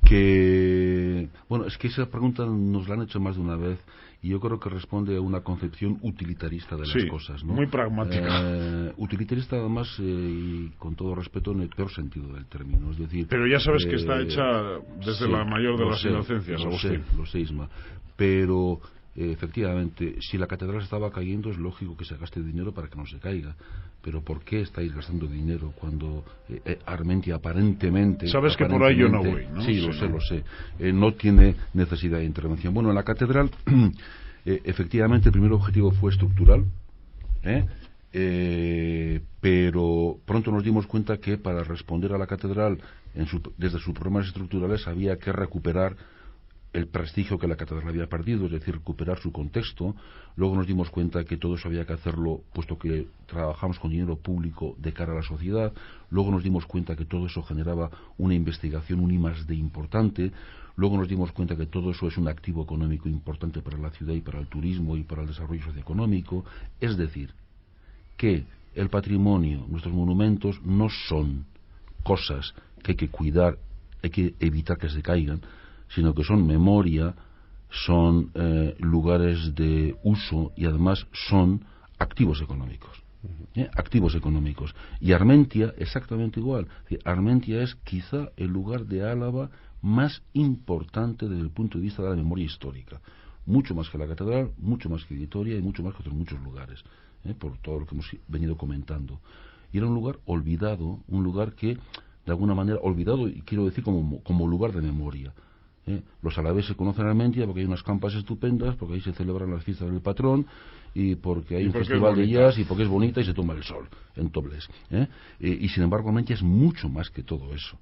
que, bueno, es que esa pregunta nos la han hecho más de una vez y yo creo que responde a una concepción utilitarista de las cosas, ¿no? Muy pragmática. Utilitarista, además, y con todo respeto, en el peor sentido del término. Es decir, pero ya sabes que está hecha desde la mayor de las inocencias, Agustín. Lo sé, Isma. Pero efectivamente, si la catedral estaba cayendo, es lógico que se gaste dinero para que no se caiga. Pero ¿por qué estáis gastando dinero cuando Armentia aparentemente... Sabes que por ahí yo no voy, ¿no? Sí, lo sé. No tiene necesidad de intervención. Bueno, en la catedral, efectivamente, el primer objetivo fue estructural, pero pronto nos dimos cuenta que para responder a la catedral desde sus problemas estructurales había que recuperar el prestigio que la catedral había perdido, es decir, recuperar su contexto. Luego nos dimos cuenta que todo eso había que hacerlo puesto que trabajamos con dinero público de cara a la sociedad. Luego nos dimos cuenta que todo eso generaba una investigación, un I+D importante. Luego nos dimos cuenta que todo eso es un activo económico importante para la ciudad y para el turismo y para el desarrollo socioeconómico. Es decir, que el patrimonio, nuestros monumentos, no son cosas que hay que cuidar, hay que evitar que se caigan, sino que son memoria, son lugares de uso y además son activos económicos. Activos económicos. Y Armentia, exactamente igual. Armentia es quizá el lugar de Álava más importante desde el punto de vista de la memoria histórica. Mucho más que la catedral, mucho más que Vitoria y mucho más que otros muchos lugares, por todo lo que hemos venido comentando. Y era un lugar olvidado, un lugar que de alguna manera olvidado, y quiero decir como lugar de memoria. Los alaveses conocen Armentia porque hay unas campas estupendas, porque ahí se celebran las fiestas del patrón, y porque hay un festival de jazz, y porque es bonita y se toma el sol en Tobles. Y sin embargo Armentia es mucho más que todo eso.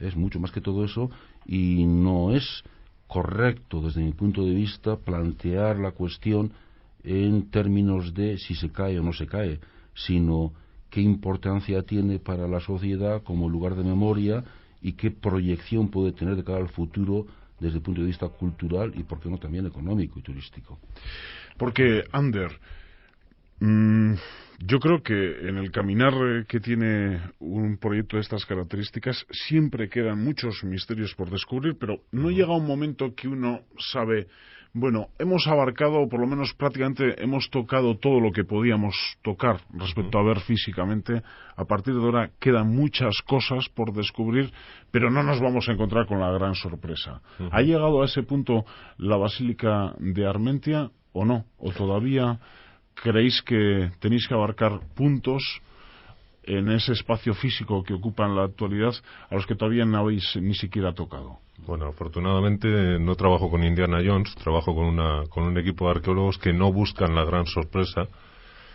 Es mucho más que todo eso, y no es correcto desde mi punto de vista plantear la cuestión en términos de si se cae o no se cae, sino qué importancia tiene para la sociedad como lugar de memoria y qué proyección puede tener de cara al futuro desde el punto de vista cultural y, por qué no, también económico y turístico. Porque, Ander, yo creo que en el caminar que tiene un proyecto de estas características siempre quedan muchos misterios por descubrir, pero no llega un momento que uno sabe, bueno, hemos abarcado, o por lo menos prácticamente hemos tocado todo lo que podíamos tocar respecto a ver físicamente. A partir de ahora quedan muchas cosas por descubrir, pero no nos vamos a encontrar con la gran sorpresa. ¿Ha llegado a ese punto la Basílica de Armentia o no? ¿O todavía creéis que tenéis que abarcar puntos en ese espacio físico que ocupa en la actualidad a los que todavía no habéis ni siquiera tocado? Bueno, afortunadamente no trabajo con Indiana Jones, trabajo con un equipo de arqueólogos que no buscan la gran sorpresa,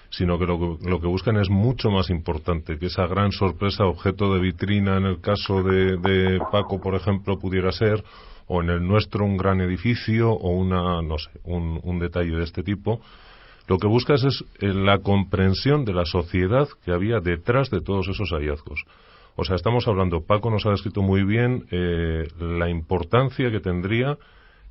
sino que lo que buscan es mucho más importante, que esa gran sorpresa, objeto de vitrina en el caso de Paco, por ejemplo, pudiera ser, o en el nuestro un gran edificio, o un detalle de este tipo. Lo que buscas es la comprensión de la sociedad que había detrás de todos esos hallazgos. O sea, estamos hablando, Paco nos ha descrito muy bien la importancia que tendría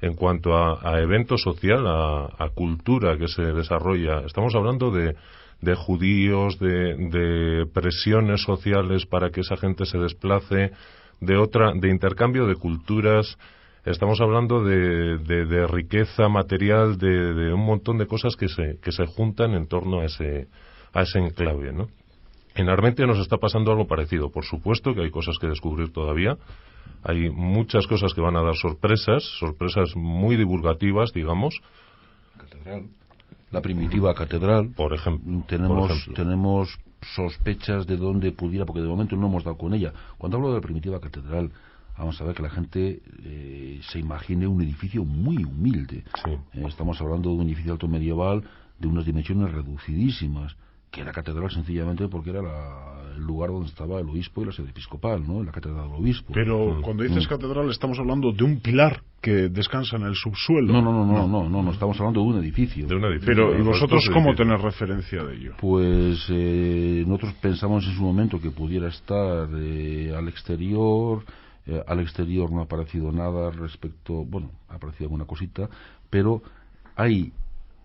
en cuanto a evento social, a cultura que se desarrolla. Estamos hablando de judíos, de presiones sociales para que esa gente se desplace, de intercambio de culturas. Estamos hablando de riqueza material, de un montón de cosas que se juntan en torno a ese enclave, ¿no? En Armentia nos está pasando algo parecido. Por supuesto que hay cosas que descubrir todavía. Hay muchas cosas que van a dar sorpresas muy divulgativas, digamos. Catedral. La primitiva catedral. Por ejemplo. Tenemos sospechas de dónde pudiera, porque de momento no hemos dado con ella. Cuando hablo de la primitiva catedral, vamos a ver que la gente se imagine un edificio muy humilde. Sí. Estamos hablando de un edificio alto medieval de unas dimensiones reducidísimas, que era catedral sencillamente porque era el lugar donde estaba el obispo y la sede episcopal, ¿no? La catedral del obispo. Pero cuando dices catedral estamos hablando de un pilar que descansa en el subsuelo. No, estamos hablando de un edificio. Pero ¿y vosotros cómo tenéis referencia de ello? Pues nosotros pensamos en su momento que pudiera estar al exterior. Al exterior no ha aparecido nada respecto, bueno, ha aparecido alguna cosita, pero hay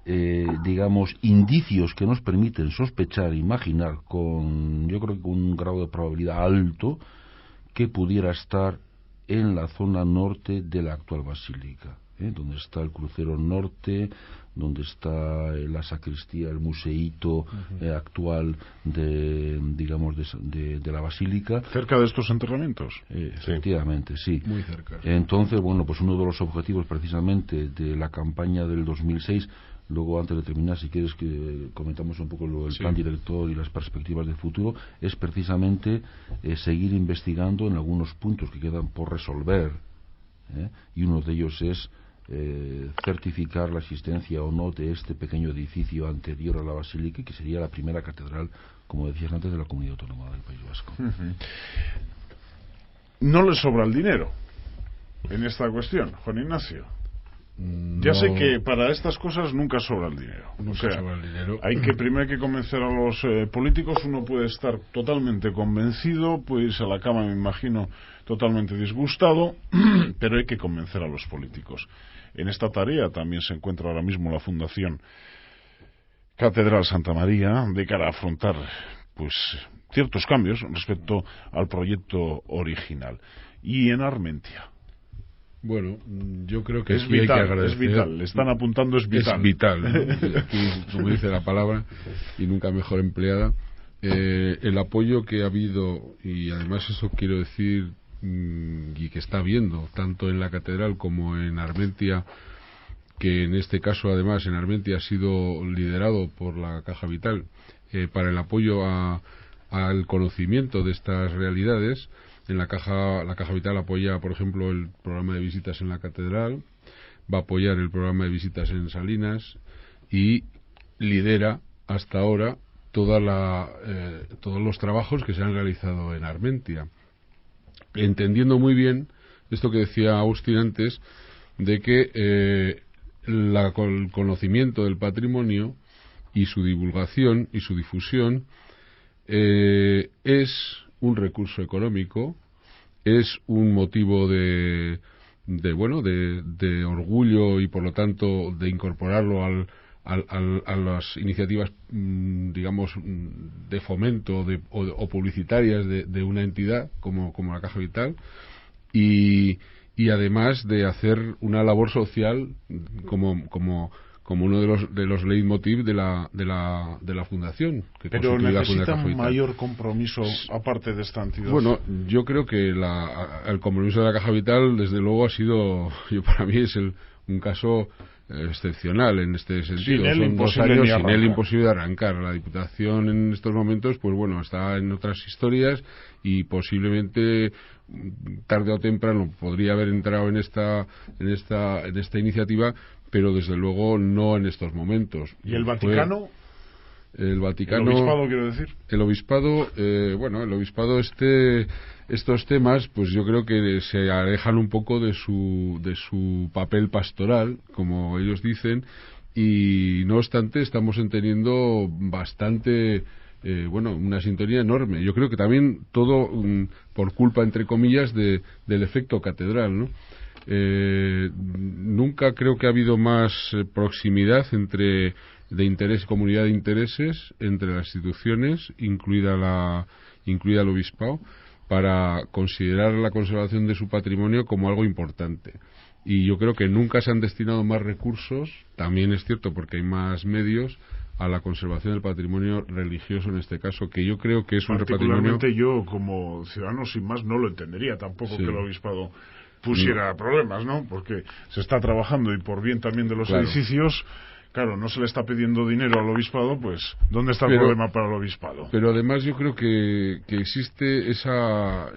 digamos, indicios que nos permiten sospechar, imaginar, yo creo que con un grado de probabilidad alto, que pudiera estar en la zona norte de la actual basílica, donde está el crucero norte, donde está la sacristía, el museíto actual de la basílica. ¿Cerca de estos enterramientos? Efectivamente, sí. Muy cerca. Entonces, bueno, pues uno de los objetivos precisamente de la campaña del 2006, luego antes de terminar, si quieres que comentamos un poco el plan director y las perspectivas de futuro, es precisamente seguir investigando en algunos puntos que quedan por resolver, y uno de ellos es certificar la existencia o no de este pequeño edificio anterior a la basílica, que sería la primera catedral, como decías antes, de la Comunidad Autónoma del País Vasco. No le sobra el dinero en esta cuestión, Juan Ignacio. Ya sé que para estas cosas nunca sobra el dinero. Hay que primero que convencer a los políticos. Uno puede estar totalmente convencido, puede irse a la cama, me imagino, totalmente disgustado, pero hay que convencer a los políticos. En esta tarea también se encuentra ahora mismo la Fundación Catedral Santa María, de cara a afrontar pues ciertos cambios respecto al proyecto original. Y en Armentia, bueno, yo creo que es sí vital, hay que agradecer. es vital, le están apuntando, es vital. Es vital, ¿no? Como dice la palabra, y nunca mejor empleada. El apoyo que ha habido, y además eso quiero decir, y que está habiendo, tanto en la catedral como en Armentia, que en este caso además en Armentia ha sido liderado por la Caja Vital, para el apoyo al conocimiento de estas realidades, la Caja Vital apoya, por ejemplo, el programa de visitas en la Catedral, va a apoyar el programa de visitas en Salinas y lidera hasta ahora todos los trabajos que se han realizado en Armentia, entendiendo muy bien esto que decía Agustín antes, de que el conocimiento del patrimonio y su divulgación y su difusión es un recurso económico, es un motivo de orgullo y por lo tanto de incorporarlo a las iniciativas, digamos, de fomento o publicitarias de una entidad como la Caja Vital, y además de hacer una labor social como uno de los leitmotiv de la fundación. Pero necesita un mayor compromiso aparte de esta entidad. Bueno, yo creo que el compromiso de la Caja Vital, desde luego, ha sido, para mí es un caso excepcional en este sentido. Son 2 años sin él imposible de arrancar. La Diputación en estos momentos, pues bueno, está en otras historias y posiblemente tarde o temprano podría haber entrado en esta iniciativa, pero desde luego no en estos momentos. ¿Y el Vaticano? El Vaticano, el obispado, quiero decir. El obispado, el obispado estos temas, pues yo creo que se alejan un poco de su papel pastoral, como ellos dicen, y no obstante estamos teniendo bastante, una sintonía enorme. Yo creo que también todo por culpa, entre comillas, del efecto catedral, ¿no? Nunca creo que ha habido más proximidad comunidad de intereses entre las instituciones, incluida el obispado, para considerar la conservación de su patrimonio como algo importante. Y yo creo que nunca se han destinado más recursos, también es cierto porque hay más medios, a la conservación del patrimonio religioso en este caso, que yo creo que es un patrimonio... Particularmente yo, como ciudadano sin más, no lo entendería tampoco, sí, que el obispado pusiera problemas, ¿no? Porque se está trabajando y por bien también de los edificios, claro, no se le está pidiendo dinero al obispado, pues ¿dónde está el problema para el obispado? Pero además yo creo que existe esa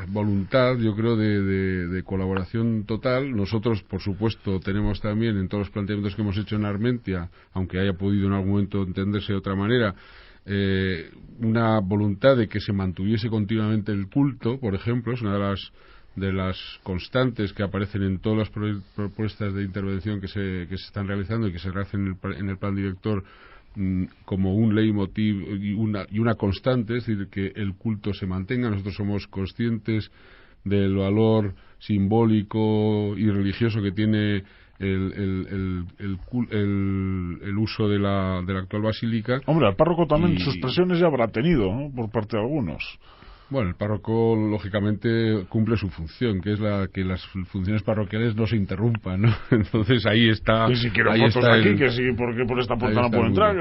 voluntad, yo creo, de colaboración total. Nosotros, por supuesto, tenemos también en todos los planteamientos que hemos hecho en Armentia, aunque haya podido en algún momento entenderse de otra manera, una voluntad de que se mantuviese continuamente el culto, por ejemplo, es una de las constantes que aparecen en todas las propuestas de intervención que se están realizando y que se hacen en el plan director, como un leitmotiv y una constante, es decir, que el culto se mantenga. Nosotros somos conscientes del valor simbólico y religioso que tiene el uso de la actual basílica. Hombre, el párroco también sus presiones ya habrá tenido, ¿no?, por parte de algunos. Bueno, el párroco lógicamente cumple su función, que es que las funciones parroquiales no se interrumpan, ¿no? Entonces ahí está. Que si quiero fotos aquí, que sí, porque por esta puerta no puedo entrar.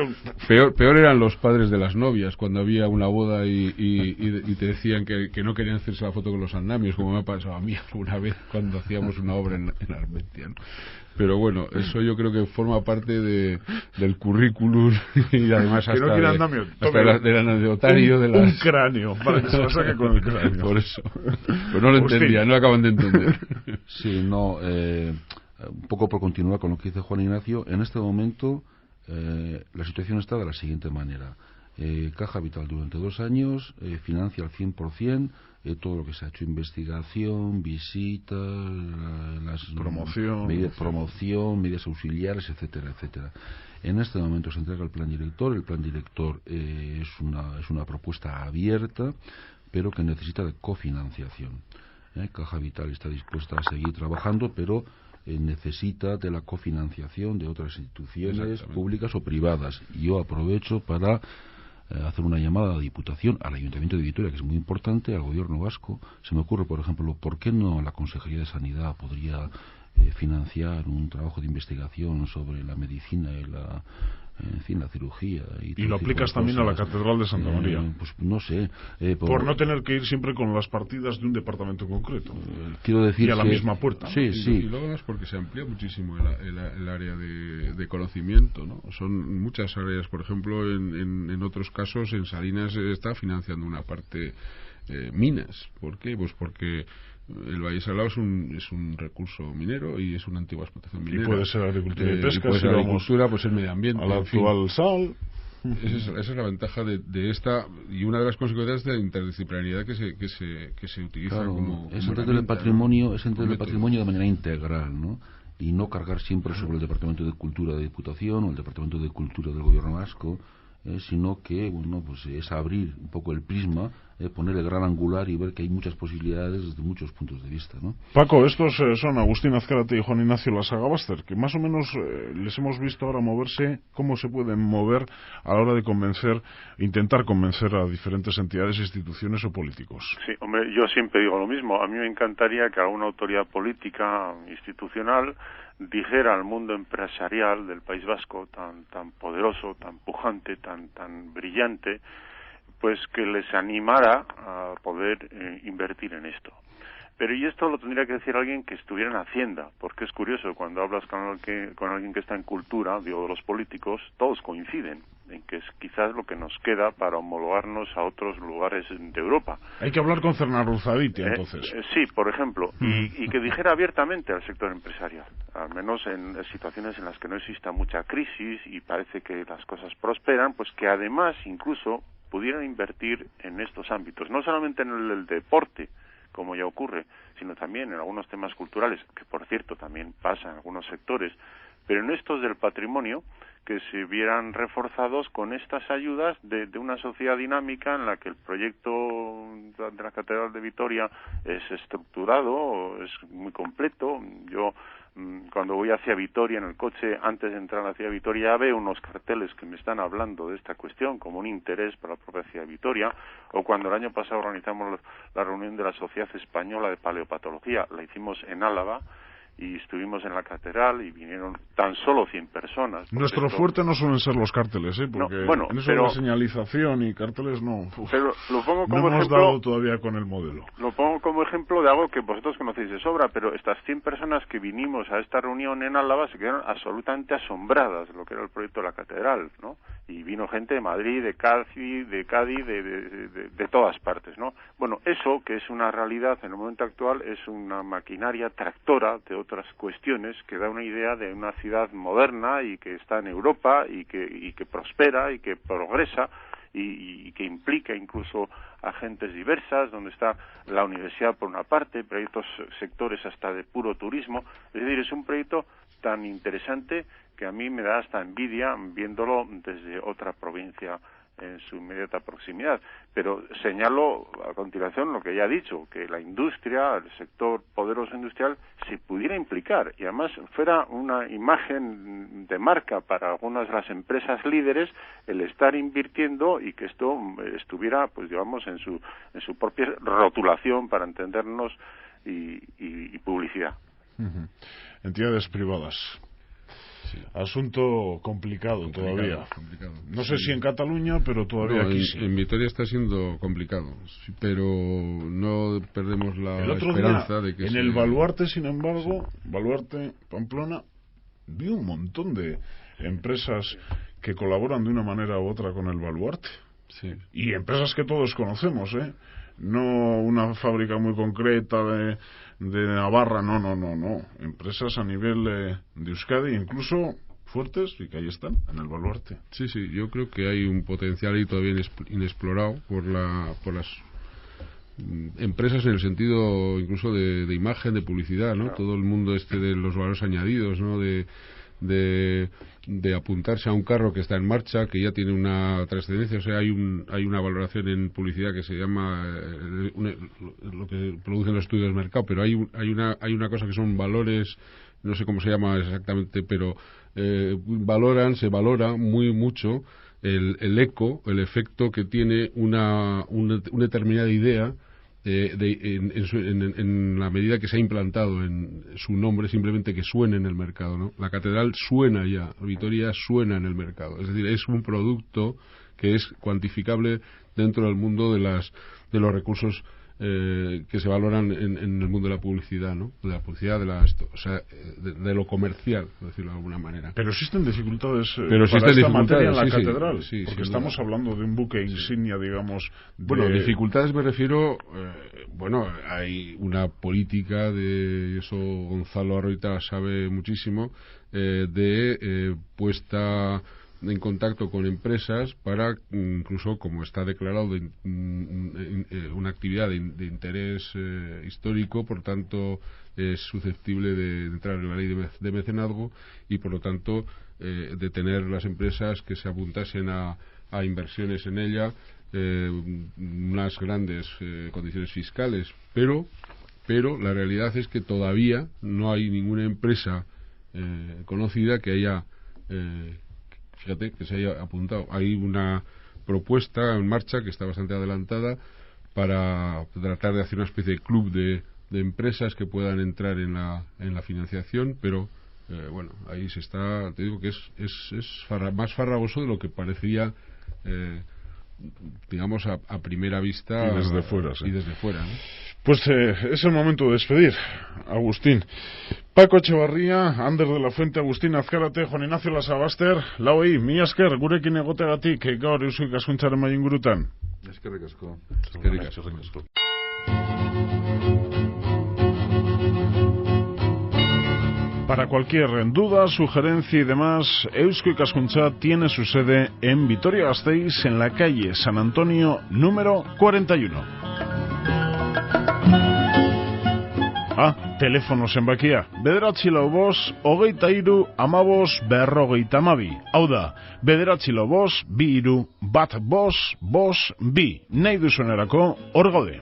Peor eran los padres de las novias cuando había una boda y te decían que no querían hacerse la foto con los andamios, como me ha pasado a mí alguna vez cuando hacíamos una obra en Armentia, ¿no? Pero bueno, eso yo creo que forma parte del currículum y además hasta del anecdotario de las... Un cráneo, para que se lo saque con el cráneo. Por eso. Pero no lo entendía, no lo acaban de entender. Sí, un poco por continuar con lo que dice Juan Ignacio, en este momento la situación está de la siguiente manera. Caja Vital durante 2 años financia al 100% todo lo que se ha hecho, investigación, visitas, promoción, medidas auxiliares, etcétera, etcétera. En este momento se entrega el plan director. El plan director es una propuesta abierta, pero que necesita de cofinanciación. Caja Vital está dispuesta a seguir trabajando, pero necesita de la cofinanciación de otras instituciones públicas o privadas. Y yo aprovecho para hacer una llamada a la Diputación, al Ayuntamiento de Vitoria, que es muy importante, al Gobierno vasco. Se me ocurre, por ejemplo, ¿por qué no la Consejería de Sanidad podría financiar un trabajo de investigación sobre la medicina y la cirugía? Y lo aplicas también a la Catedral de Santa María. Pues no sé. Por no tener que ir siempre con las partidas de un departamento concreto. Quiero decir y a la misma puerta. Sí, sí. Y luego es porque se amplía muchísimo el área de conocimiento, ¿no? Son muchas áreas, por ejemplo, en otros casos, en Salinas está financiando una parte minas. ¿Por qué? Pues porque el Valle Salado es un recurso minero y es una antigua explotación minera. Y puede ser agricultura y pesca. Y puede ser agricultura, puede ser medio ambiente. A la actual sal. Esa es la ventaja de esta, y una de las consecuencias de la interdisciplinariedad que se utiliza como es entender el patrimonio, es entender el método. Patrimonio de manera integral, ¿no? Y no cargar siempre sobre el Departamento de Cultura de Diputación o el Departamento de Cultura del Gobierno Vasco, sino que, bueno, pues es abrir un poco el prisma, poner el gran angular y ver que hay muchas posibilidades desde muchos puntos de vista, ¿no? Paco, estos son Agustín Azcárate y Juan Ignacio Lasagabaster, que más o menos les hemos visto ahora moverse, cómo se pueden mover a la hora de intentar convencer a diferentes entidades, instituciones o políticos. Sí, hombre, yo siempre digo lo mismo. A mí me encantaría que alguna autoridad política, institucional, dijera al mundo empresarial del País Vasco, tan poderoso, tan pujante, tan brillante, pues que les animara a poder invertir en esto. Pero y esto lo tendría que decir alguien que estuviera en Hacienda, porque es curioso, cuando hablas con alguien que está en cultura, digo, de los políticos, todos coinciden en que es quizás lo que nos queda para homologarnos a otros lugares de Europa. Hay que hablar con Cernaruzabiti, entonces. Sí, por ejemplo, y que dijera abiertamente al sector empresarial, al menos en situaciones en las que no exista mucha crisis y parece que las cosas prosperan, pues que además incluso pudieran invertir en estos ámbitos, no solamente en el deporte, como ya ocurre, sino también en algunos temas culturales, que por cierto también pasa en algunos sectores, pero en estos del patrimonio, que se vieran reforzados con estas ayudas de una sociedad dinámica en la que el proyecto de la Catedral de Vitoria es estructurado, es muy completo. Yo cuando voy hacia Vitoria en el coche, antes de entrar hacia Vitoria, ya veo unos carteles que me están hablando de esta cuestión como un interés para la propia ciudad de Vitoria, o cuando el año pasado organizamos la reunión de la Sociedad Española de Paleopatología, la hicimos en Álava, y estuvimos en la catedral y vinieron tan solo 100 personas. Nuestro fuerte no suelen ser los carteles, porque no, bueno, en eso de la señalización y carteles no. Pero lo pongo como no hemos ejemplo, dado todavía con el modelo. Lo pongo como ejemplo de algo que vosotros conocéis de sobra, pero estas 100 personas que vinimos a esta reunión en Álava se quedaron absolutamente asombradas de lo que era el proyecto de la catedral, ¿no? Y vino gente de Madrid, de Cádiz, de todas partes, ¿no? Bueno, eso, que es una realidad en el momento actual, es una maquinaria tractora de otras cuestiones que da una idea de una ciudad moderna y que está en Europa y que prospera y que progresa y que implica incluso a gentes diversas, donde está la universidad por una parte, pero hay otros sectores hasta de puro turismo. Es decir, es un proyecto tan interesante que a mí me da hasta envidia viéndolo desde otra provincia en su inmediata proximidad. Pero señalo a continuación lo que ya he dicho, que la industria, el sector poderoso industrial, se pudiera implicar y además fuera una imagen de marca para algunas de las empresas líderes el estar invirtiendo y que esto estuviera, pues digamos, en su propia rotulación, para entendernos, y publicidad. Entidades privadas. Sí. Asunto complicado todavía. Complicado. No sé si en Cataluña, pero todavía aquí sí. En Vitoria está siendo complicado, pero no perdemos la esperanza de que en el Baluarte, sin embargo, Baluarte, Pamplona, vi un montón de empresas que colaboran de una manera u otra con el Baluarte. Sí. Y empresas que todos conocemos, no una fábrica muy concreta de Navarra, no. Empresas a nivel de Euskadi, incluso fuertes, y que ahí están, en el Baluarte. Sí, yo creo que hay un potencial ahí todavía inexplorado por las empresas, en el sentido incluso de imagen, de publicidad, ¿no? Claro. Todo el mundo de los valores añadidos, ¿no? De apuntarse a un carro que está en marcha, que ya tiene una trascendencia. O sea, hay una valoración en publicidad que se llama lo que producen los estudios de mercado, pero hay una cosa que son valores, no sé cómo se llama exactamente, pero se valora muy mucho el eco, el efecto que tiene una determinada idea en la medida que se ha implantado en su nombre, simplemente que suene en el mercado, ¿no? La catedral suena ya, Vitoria suena en el mercado, es decir, es un producto que es cuantificable dentro del mundo de los recursos que se valoran en el mundo de la publicidad, ¿no? De la publicidad, de lo comercial, por decirlo de alguna manera. Pero existen dificultades para esta materia en la catedral, sí, porque estamos hablando de un buque insignia, digamos. Bueno, dificultades me refiero, hay una política de eso, Gonzalo Arroita sabe muchísimo, de puesta en contacto con empresas para, incluso como está declarado, una actividad de interés histórico, por tanto es susceptible de entrar en la ley de mecenazgo y por lo tanto detener las empresas que se apuntasen a inversiones en ella, unas grandes condiciones fiscales, pero la realidad es que todavía no hay ninguna empresa conocida que haya que se haya apuntado. Hay una propuesta en marcha que está bastante adelantada para tratar de hacer una especie de club de empresas que puedan entrar en la financiación, pero ahí se está, te digo que es más farragoso de lo que parecía, digamos, a primera vista y desde fuera, sí. ¿No? Pues es el momento de despedir, Agustín. Paco Etxebarria, Ander de la Fuente, Agustín Azkarate, Juan Ignacio Lasagabaster, lauei, mi esker, gurekin egoteagatik gaur Eusko Ikaskuntzaren mai ingurutan. Eskerrik asko. Eskerrik asko. Para cualquier duda, sugerencia y demás, Eusko Ikaskuntza tiene su sede en Vitoria-Gasteiz, en la calle San Antonio, número 41. Telefono zenbakia, 945-23-15-52. Hau da, 945-23-15-52. Nahi duzunerako, hor gaude.